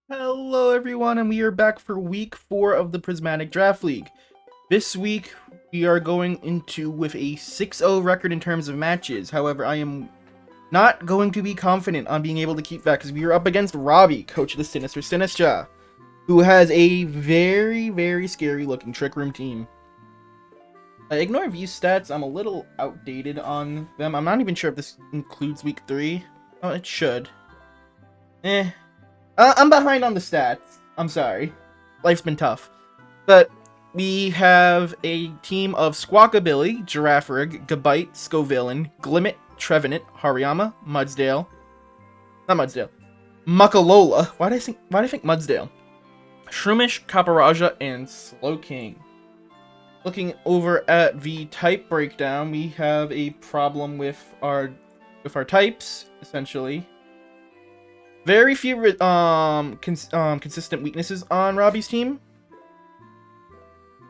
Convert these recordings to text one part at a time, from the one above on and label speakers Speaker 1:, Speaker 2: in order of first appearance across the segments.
Speaker 1: Hello everyone, and we are back for week 4 of the Prismatic Draft League. This week, we are going into with a 6-0 record in terms of matches. However, I am not going to be confident on being able to keep that because we are up against Robbie, coach of the Sinister Sinistcha, who has a very, very scary looking Trick Room team. Ignore view stats, I'm a little outdated on them. I'm not even sure if this includes week 3. Oh, it should. I'm behind on the stats. I'm sorry. Life's been tough. But we have a team of Squawkabilly, Girafarig, Gabite, Scovillain, Glimmet, Trevenant, Hariyama, Mudsdale. Not Mudsdale. Muckalola. Why do I think Mudsdale? Shroomish, Kaparaja, and Slowking. Looking over at the type breakdown, we have a problem with our types, essentially. Very few consistent weaknesses on Robbie's team.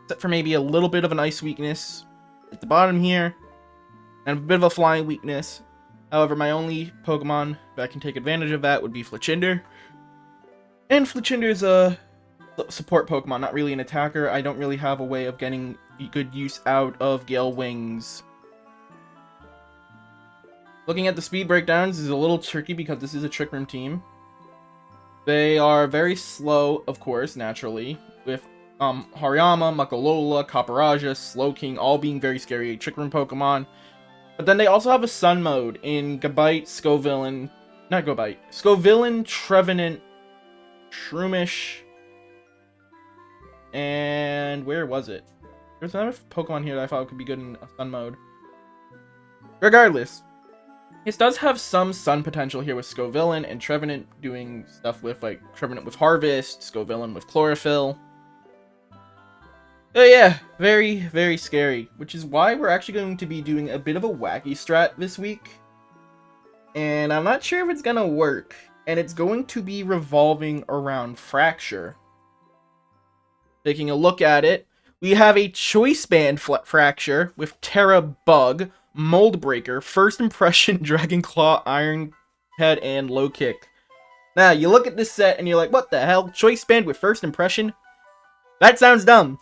Speaker 1: Except for maybe a little bit of an ice weakness at the bottom here. And a bit of a flying weakness. However, my only Pokemon that can take advantage of that would be Fletchinder. And Fletchinder's a support Pokemon, not really an attacker. I don't really have a way of getting good use out of Gale Wings. Looking at the speed breakdowns is a little tricky because this is a Trick Room team. They are very slow, of course, naturally, with Hariyama, Muckalola, Kaparaja, Slowking all being very scary Trick Room Pokemon. But then they also have a Sun mode in Gabite, Scovillain, Trevenant, Shroomish, and where was it? There's another Pokemon here that I thought could be good in a Sun mode. Regardless, this does have some Sun potential here with Scovillain and Trevenant doing stuff with, like, Trevenant with Harvest, Scovillain with Chlorophyll. So yeah, very, very scary, which is why we're actually going to be doing a bit of a wacky strat this week. And I'm not sure if it's gonna work, and it's going to be revolving around Fraxure. Taking a look at it, we have a Choice Band Fraxure with Terra Bug, Mold Breaker, First Impression, Dragon Claw, Iron Head, and Low Kick. Now, you look at this set and you're like, what the hell? Choice Band with First Impression? That sounds dumb.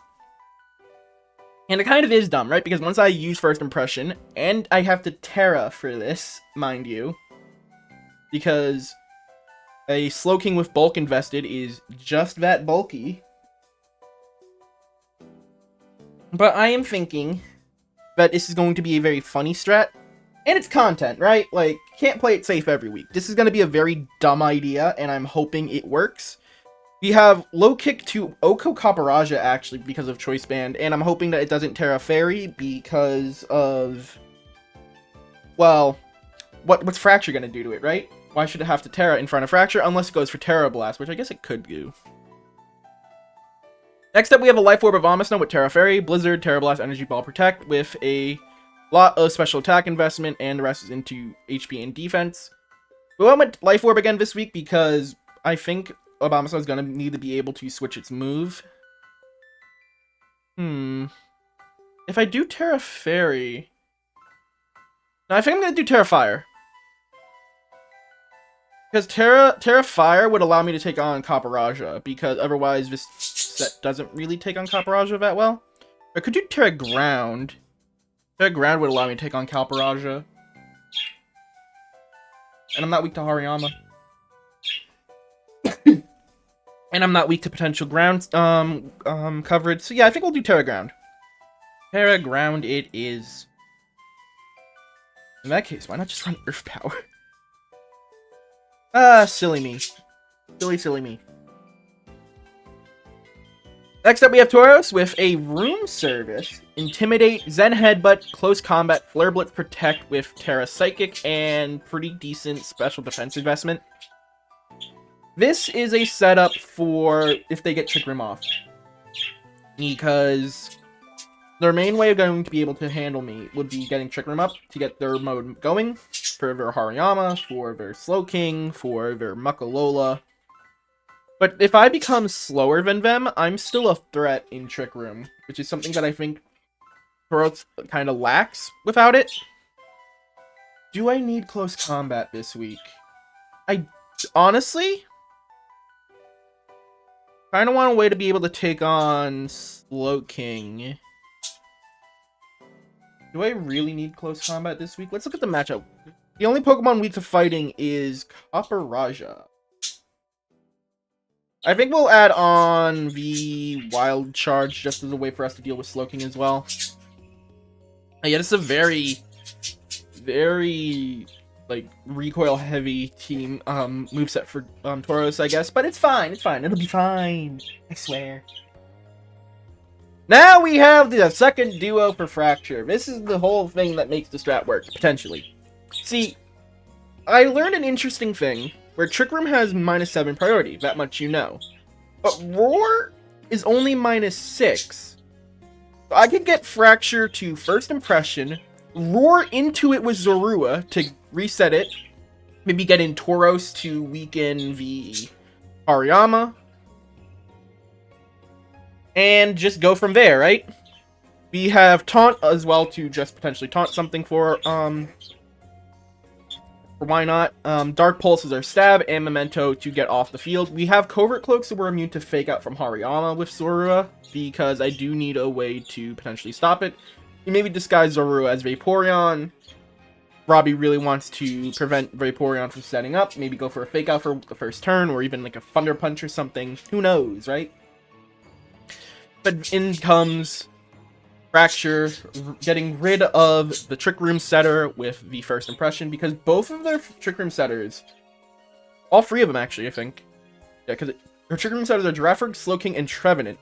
Speaker 1: And it kind of is dumb, right? Because once I use First Impression, and I have to Terra for this, mind you, because a Slowking with Bulk invested is just that bulky. But I am thinking that this is going to be a very funny strat, and it's content, right? Like, can't play it safe every week. This is going to be a very dumb idea, and I'm hoping it works. We have Low Kick to Oko Kaparaja, actually, because of Choice Band, and I'm hoping that it doesn't Terra Fairy because of, well, what's Fraxure going to do to it, right? Why should it have to Terra in front of Fraxure, unless it goes for Terra Blast, which I guess it could do. Next up, we have a Life Orb of Amisno with Terra Fairy, Blizzard, Terra Blast, Energy Ball, Protect, with a lot of special attack investment, and the rest is into HP and defense. We went with Life Orb again this week because I think Abomasnow is going to need to be able to switch its move. If I do Terra Fairy... No, I think I'm going to do Terra Fire. Because Terra Fire would allow me to take on Kaparaja, because otherwise this set doesn't really take on Kaparaja that well. I could do Terra Ground. Terra Ground would allow me to take on Kaparaja. And I'm not weak to Hariyama. And I'm not weak to potential ground coverage. So yeah, I think we'll do Terra Ground. Terra Ground it is. In that case, why not just run Earth Power? Silly me. Silly me. Next up, we have Tauros with a Room Service, Intimidate, Zen Headbutt, Close Combat, Flare Blitz, Protect with Terra Psychic, and pretty decent special defense investment. This is a setup for if they get Trick Room off. Because their main way of going to be able to handle me would be getting Trick Room up to get their mode going. For their Hariyama, for their Slowking, for their Muckalola. But if I become slower than them, I'm still a threat in Trick Room, which is something that I think Tauros kind of lacks without it. Do I need close combat this week? Honestly, Kind of want a way to be able to take on Slowking. Do I really need close combat this week? Let's look at the matchup. The only Pokemon weak to fighting is Copperajah. I think we'll add on the Wild Charge just as a way for us to deal with Slowking as well. Yeah, this is a very, like, recoil-heavy team moveset for Tauros, I guess. But it's fine, it's fine. It'll be fine. I swear. Now we have the second duo for Fraxure. This is the whole thing that makes the strat work, potentially. See, I learned an interesting thing, where Trick Room has -7 priority, that much you know. But Roar is only -6. So I could get Fraxure to First Impression, Roar into it with Zorua to reset it, maybe get in Tauros to weaken the Hariyama, and just go from there, right? We have Taunt as well to just potentially taunt something for why not? Dark Pulse is our stab, and Memento to get off the field. We have Covert Cloak, so we're immune to Fake Out from Hariyama with Zorua, because I do need a way to potentially stop it. We maybe disguise Zorua as Vaporeon. Robbie really wants to prevent Vaporeon from setting up, maybe go for a Fake Out for the first turn, or even like a Thunder Punch or something. Who knows, right? But in comes Fraxure, getting rid of the Trick Room setter with the First Impression, because both of their Trick Room setters, all three of them actually, I think. Yeah, because their Trick Room setters are Giraffrig, Slowking, and Trevenant.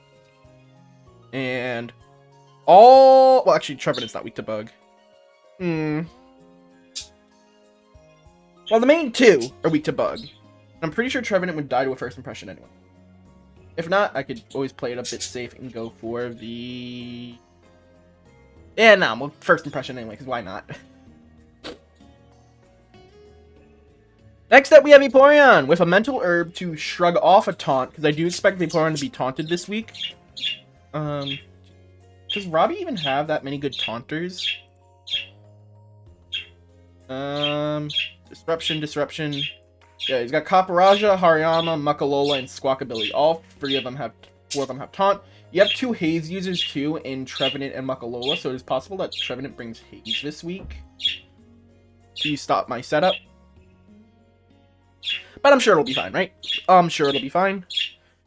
Speaker 1: And well, actually, Trevenant's not weak to Bug. Well, the main two are weak to Bug. I'm pretty sure Trevenant would die to a First Impression anyway. If not, I could always play it a bit safe and go for the... Yeah, nah, well, First Impression anyway, because why not? Next up, we have Vaporeon, with a Mental Herb to shrug off a taunt, because I do expect Vaporeon to be taunted this week. Does Robbie even have that many good taunters? Disruption. Yeah, he's got Copperajah, Hariyama, Muckalola, and Squawkabilly. All four of them have taunt. You have 2 Haze users too in Trevenant and Muckalola, so it is possible that Trevenant brings Haze this week. Please stop my setup. But I'm sure it'll be fine, right? I'm sure it'll be fine.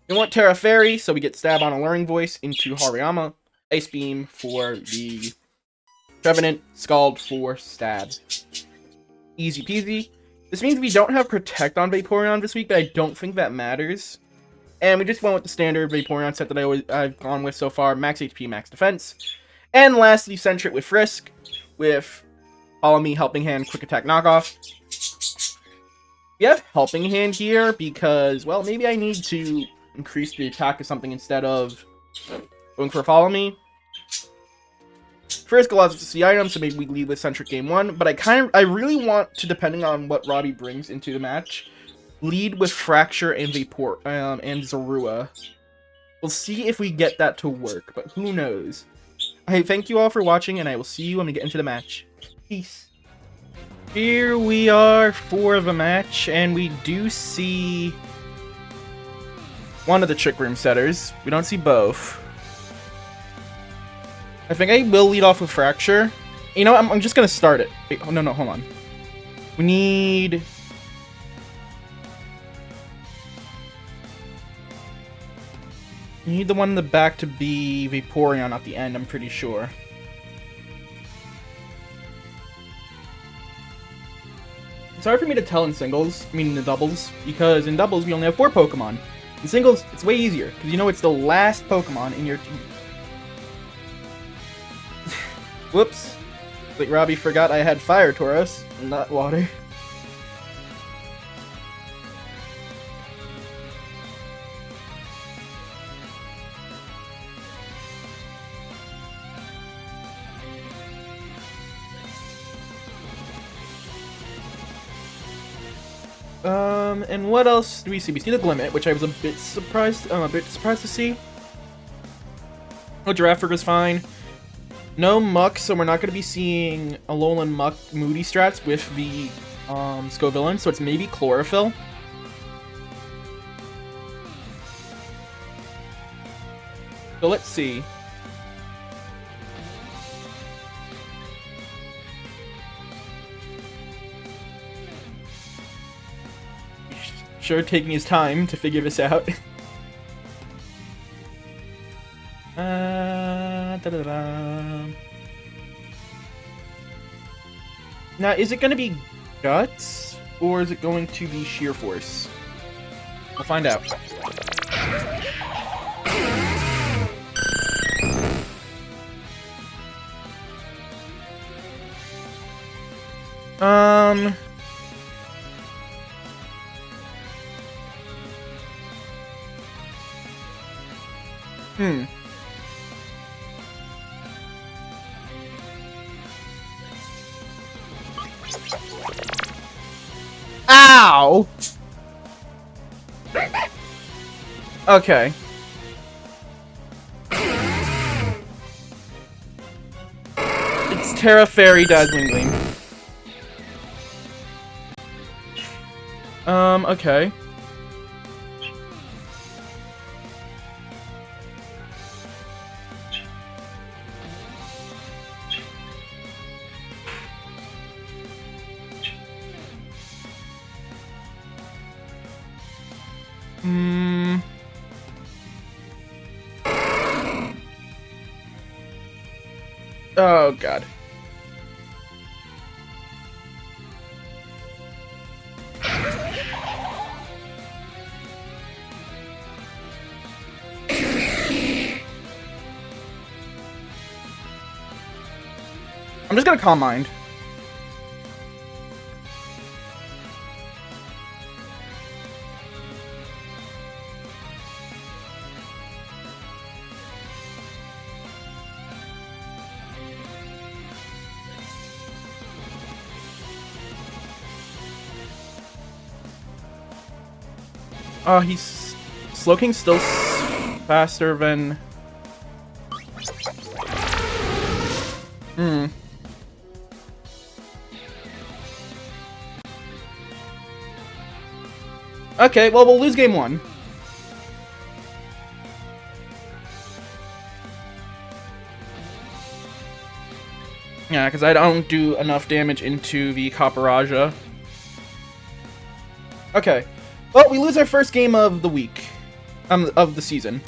Speaker 1: We want Terra Fairy, so we get Stab on Alluring Voice into Hariyama. Ice Beam for the Trevenant, Scald for Stab. Easy peasy. This means we don't have Protect on Vaporeon this week, but I don't think that matters. And we just went with the standard Vaporeon set that I've gone with so far. Max HP, max defense. And lastly, Sentret with Frisk, with Follow Me, Helping Hand, Quick Attack Knockoff. We have Helping Hand here because, well, maybe I need to increase the attack of something instead of going for Follow Me. Frisk allows us to see items, so maybe we lead with Sentret game 1, but I really want to, depending on what Robbie brings into the match, lead with Fraxure and and Zorua. We'll see if we get that to work, but who knows. I thank you all for watching, and I will see you when we get into the match. Peace. Here we are for the match, and we do see one of the Trick Room setters. We don't see both. I think I will lead off with Fraxure. You know, I'm just gonna start it. Wait, oh, no, hold on. We need... the one in the back to be Vaporeon at the end, I'm pretty sure. It's hard for me to tell in singles, in the doubles, because in doubles we only have 4 Pokemon. In singles, it's way easier, because you know it's the last Pokemon in your team. Whoops. Like Robbie forgot I had Fire Tauros, not Water. And what else do we see? We see the Glimmet, which I was a bit surprised to see. Oh, Giraffrig was fine. No Muck, so we're not going to be seeing Alolan Muck Moody strats with the Scovillain, so it's maybe Chlorophyll. So let's see. Sure, taking his time to figure this out. Now, is it going to be Guts, or is it going to be Sheer Force? We'll find out. Ow! Okay. It's Terra Fairy Dazzling Gleam. Okay. Oh, God. I'm just gonna Calm Mind. Oh, he's... Slowking's still faster than... Okay, well, we'll lose game 1. Yeah, because I don't do enough damage into the Copperaja. Okay. Well, we lose our first game of the week. Of the season.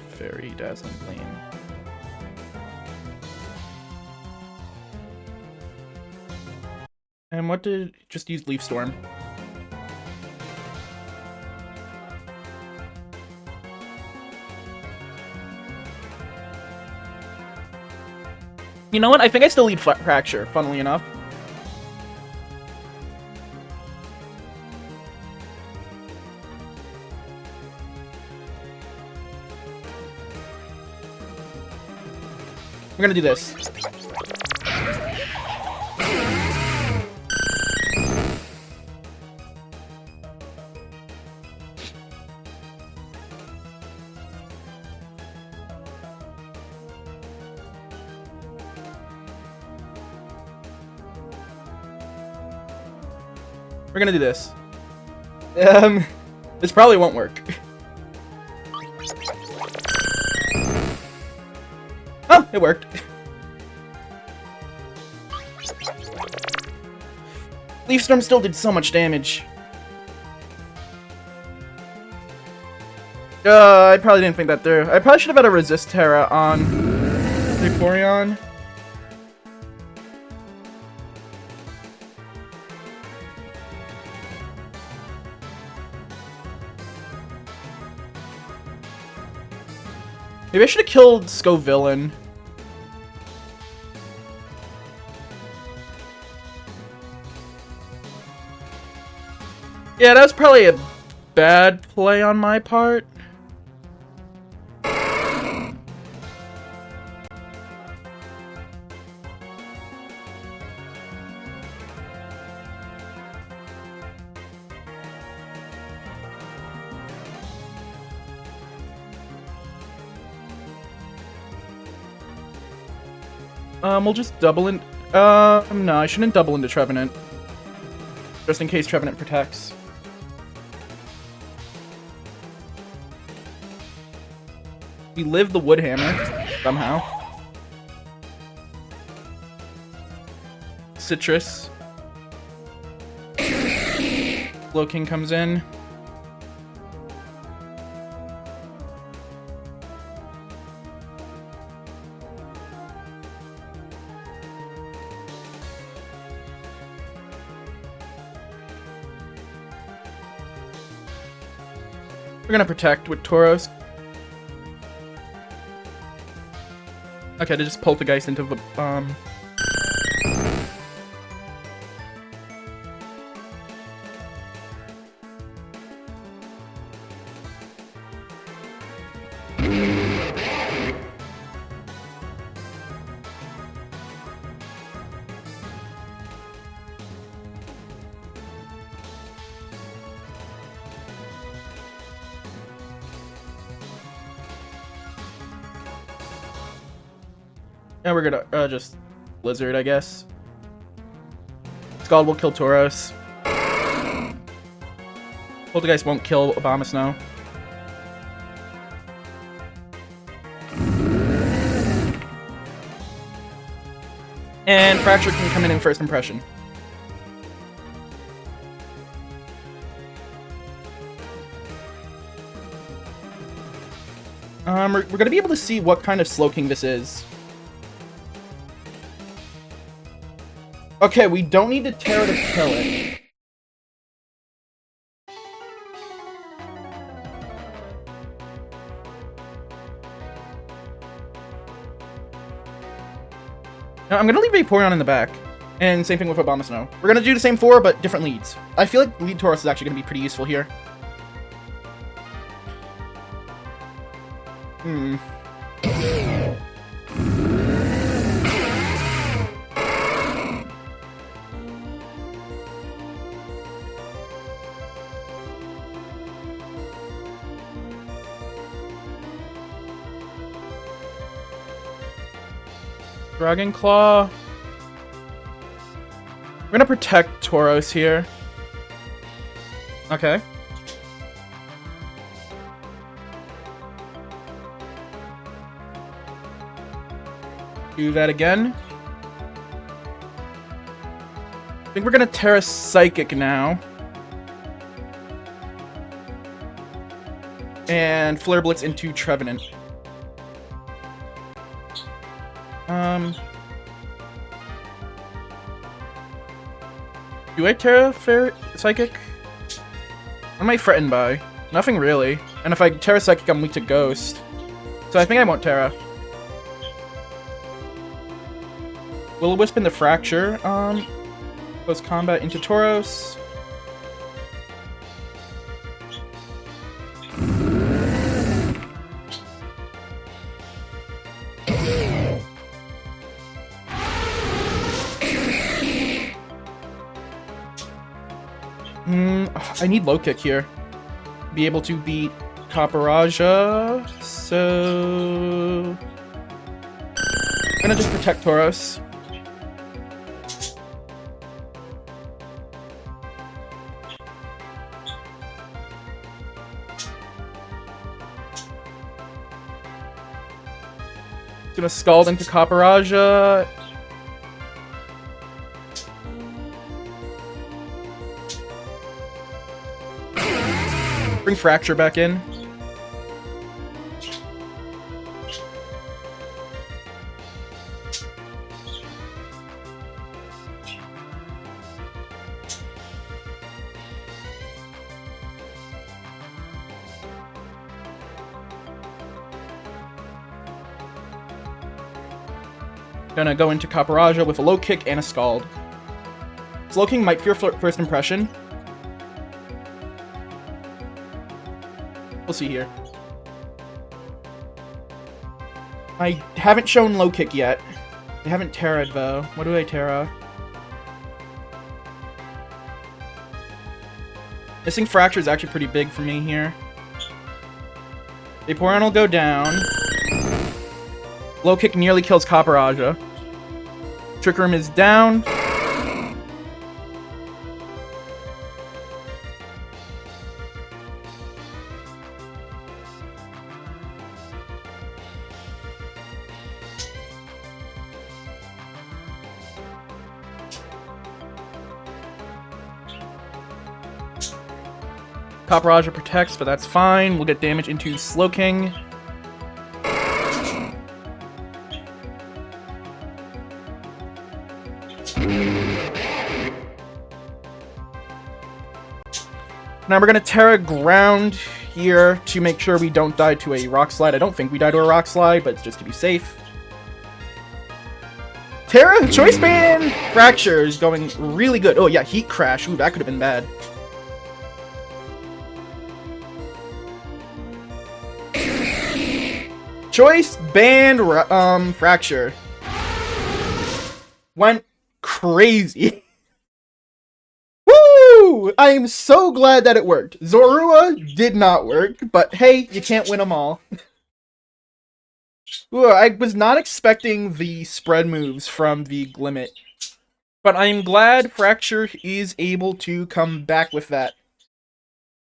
Speaker 1: Fairy Dazzling Gleam. And what did... Just use Leaf Storm. You know what? I think I still lead Fraxure, funnily enough. We're gonna do this. We're gonna do this. This probably won't work. Oh, it worked. Leaf Storm still did so much damage. I probably didn't think that through. I probably should have had a Resist Terra on Vaporeon. Maybe I should have killed Scovillain. Yeah, that was probably a bad play on my part. We'll just double in. No, I shouldn't double into Trevenant. Just in case Trevenant protects. We live the Woodhammer, somehow. Citrus. Blow King comes in. We're gonna protect with Tauros. Okay, to just poltergeist into the bomb. Yeah, we're gonna just Blizzard, I guess. Scald will kill Tauros. Poltergeist won't kill Abomasnow. And Fraxure can come in first impression. We're gonna be able to see what kind of Slowking this is. Okay, we don't need to Terra to kill it. Now, I'm gonna leave Vaporeon in the back. And same thing with Abomasnow. We're gonna do the same 4, but different leads. I feel like lead Tauros is actually gonna be pretty useful here. Dragon Claw. We're gonna protect Tauros here. Okay. Do that again. I think we're gonna Terra Psychic now. And Flare Blitz into Trevenant. Do I Terra Psychic? What am I threatened by? Nothing really. And if I Terra Psychic, I'm weak to Ghost. So I think I won't Terra. Will-O-Wisp in the Fraxure. Close combat into Tauros. I need low kick here. Be able to beat Caparajah. So I'm gonna just protect Tauros. Gonna Scald into Caparajah. Bring Fraxure back in. Gonna go into Caparajah with a low kick and a Scald. Slowking might fear first impression. We'll see here. I haven't shown low kick yet. I haven't Terra'd though. What do I Terra? Missing Fraxure is actually pretty big for me here. Vaporeon will go down. Low kick nearly kills Caparajah. Trick Room is down. Top Raja protects, but that's fine. We'll get damage into Slowking. Now we're going to Terra Ground here to make sure we don't die to a Rock Slide. I don't think we die to a Rock Slide, but just to be safe. Terra Choice Band Fraxure is going really good. Oh yeah, Heat Crash. Ooh, that could have been bad. Choice Band Fraxure went crazy. Woo! I am so glad that it worked. Zorua did not work, but hey, you can't win them all. Ooh, I was not expecting the spread moves from the Glimmet, but I'm glad Fraxure is able to come back with that.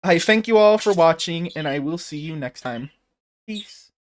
Speaker 1: I thank you all for watching, and I will see you next time. Peace.